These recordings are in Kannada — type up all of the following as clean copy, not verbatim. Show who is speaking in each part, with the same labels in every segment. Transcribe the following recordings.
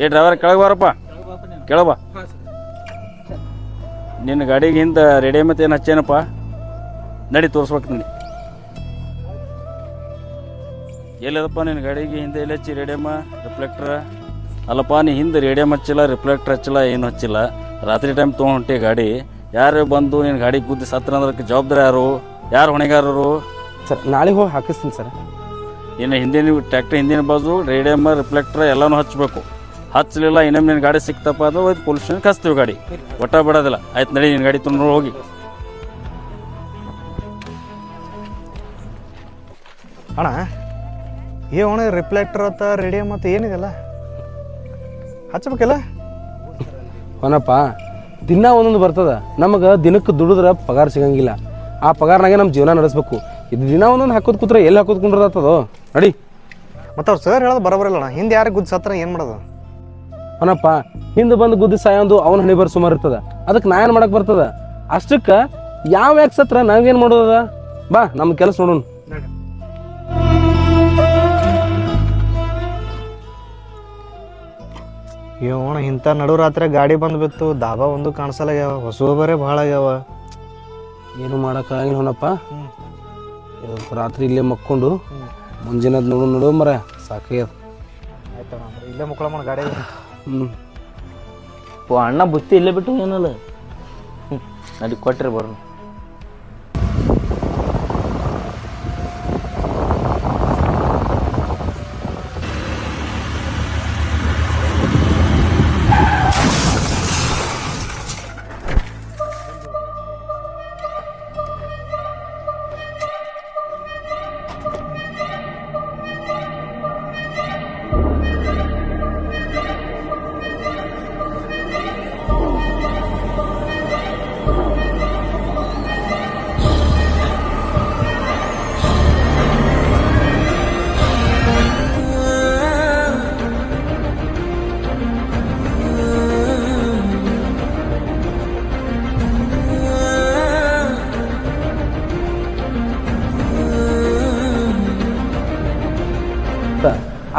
Speaker 1: ಏ ಡ್ರೈವರ್ ಕೆಳಗೆ ಬಾರಪ್ಪ, ಕೆಳಬಾ. ನಿನ್ನ ಗಾಡಿಗೆ ಹಿಂದೆ ರೇಡಿಯೋ ಮತ್ತೆ ಏನು ಹಚ್ಚೇನಪ್ಪ? ನಡಿ ತೋರಿಸ್ಬೇಕು ನಡಿ. ಎಲ್ಲದಪ್ಪ ನಿನ್ನ ಗಾಡಿಗೆ ಹಿಂದೆ ಎಲ್ಲಿ ಹಚ್ಚಿ ರೇಡಿಯಮ್ಮ ರಿಫ್ಲೆಕ್ಟ್ರ? ಅಲ್ಲಪ್ಪ ನೀ ಹಿಂದೆ ರೇಡಿಯಮ್ ಹಚ್ಚಿಲ್ಲ, ರಿಫ್ಲೆಕ್ಟ್ರ್ ಹಚ್ಚಿಲ್ಲ, ಏನು ಹಚ್ಚಿಲ್ಲ. ರಾತ್ರಿ ಟೈಮ್ ತೊಗೊಂಡು ಗಾಡಿ ಯಾರು ಬಂದು ನಿನ್ನ ಗಾಡಿ ಗುದ್ದಿ ಸತ್ರ ಅಂದ್ರೆ ಜವಾಬ್ದಾರಿ ಯಾರು ಹೊಣೆಗಾರರು?
Speaker 2: ಸರ್ ನಾಳೆ ಹೋಗಿ ಹಾಕಿಸ್ತೀನಿ ಸರ್.
Speaker 1: ಇನ್ನು ಹಿಂದಿನ ಟ್ರ್ಯಾಕ್ಟರ್ ಹಿಂದಿನ ಬಾಜು ರೇಡಿಯಮ್ ರಿಫ್ಲೆಕ್ಟ್ರ್ ಎಲ್ಲನೂ ಹಚ್ಚಬೇಕು. ಹಚ್ಚಲಿಲ್ಲ ಇನ್ನೊಮ್ಮೆ ನಿನ್ನ ಗಾಡಿ ಸಿಕ್ತಪ್ಪ ಅದು ಹೋಯ್ತು ಪೊಲೀಸ್ ಸ್ಟೇಷನ್ ಕಸ್ತೀವಿ ಗಾಡಿ. ಒಟ್ಟ ಬಿಡೋದಿಲ್ಲ. ಆಯ್ತು ನಡಿ, ನಿನ್ನ ಗಾಡಿ ತೊಗೊಂಡು ಹೋಗಿ.
Speaker 3: ಅಣ್ಣ ಅಣ್ಣ ರಿಫ್ಲೆಕ್ಟರ್ ಅಂತ ರೇಡಿಯಮ್ ಮತ್ತು ಏನಿದೆಲ್ಲ ಹಚ್ಬೇಕಲ್ಲ?
Speaker 2: ಅವನಪ್ಪ ದಿನ ಒಂದೊಂದು ಬರ್ತದ. ನಮಗೆ ದಿನಕ್ಕೆ ದುಡಿದ್ರೆ ಪಗಾರ ಸಿಗಂಗಿಲ್ಲ. ಆ ಪಗಾರನಾಗೆ ನಮ್ಮ ಜೀವನ ನಡೆಸ್ಬೇಕು. ಇದು ದಿನ ಒಂದೊಂದು ಹಾಕೋದು ಕೂತ್ರೆ ಎಲ್ಲಿ ಹಾಕೋದು ಕುಂಡ್ರದತ್ತದೋ. ನಡಿ.
Speaker 3: ಮತ್ತು ಅವ್ರು ಸರ್ ಹೇಳೋದು ಬರೋಬರಿಲ್ಲ. ಹಿಂದೆ ಯಾರಿಗೆ ಗುದ್ದು ಸತ್ರ ಏನು ಮಾಡೋದು?
Speaker 2: ಅವನಪ್ಪ ಹಿಂದೆ ಬಂದು ಗುದ್ದಿ ಸಾಯೊಂದು ಅವನ ಹಣಿ ಬರ್ ಸುಮಾರು ಇರ್ತದ. ಅದಕ್ಕೆ ನಾ ಏನು ಮಾಡಕ್ಕೆ ಬರ್ತದ? ಅಷ್ಟಕ್ಕೆ ಯಾವ ಯಾಕೆ ಸತ್ರ ನಾವೇನು ಮಾಡೋದ? ಬಾ ನಮ್ಮ ಕೆಲಸ ನೋಡೋಣ.
Speaker 3: ಅಣ್ಣ ಇಂಥ ನಡು ರಾತ್ರಿ ಗಾಡಿ ಬಂದ್ಬಿತ್ತು. ದಾಬಾ ಒಂದು ಕಾಣಿಸಲ್ಲಾಗ್ಯಾವ, ಹೊಸ ಬರೇ ಭಾಳ ಆಗ್ಯಾವ.
Speaker 2: ಏನು ಮಾಡೋಕ್ಕಾಗಿಲ್ಲ ಅವನಪ್ಪ. ರಾತ್ರಿ ಇಲ್ಲೇ ಮಕ್ಕೊಂಡು ಮುಂಜಾನೆ ನೋಡು ಮರ ಸಾಕಾಗ್ಯದ.
Speaker 3: ಆಯ್ತಣ್ಣ ಇಲ್ಲೇ ಮುಕ್ಕೊಳ್ಳೋಣ ಗಾಡಿ.
Speaker 4: ಅಣ್ಣ ಬುತ್ತಿ ಇಲ್ಲೇ ಬಿಟ್ಟು ಏನಲ್ಲ ನಡಿ ಕೊಟ್ರಿ ಬರೋಣ.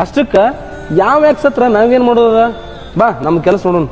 Speaker 2: ಅಷ್ಟಕ್ಕೆ ಯಾವ ಯಾಕೆ ಸತ್ರ ನಾವೇನು ಮಾಡೋದ? ಬಾ ನಮ್ಮ ಕೆಲಸ ನೋಡೋಣ.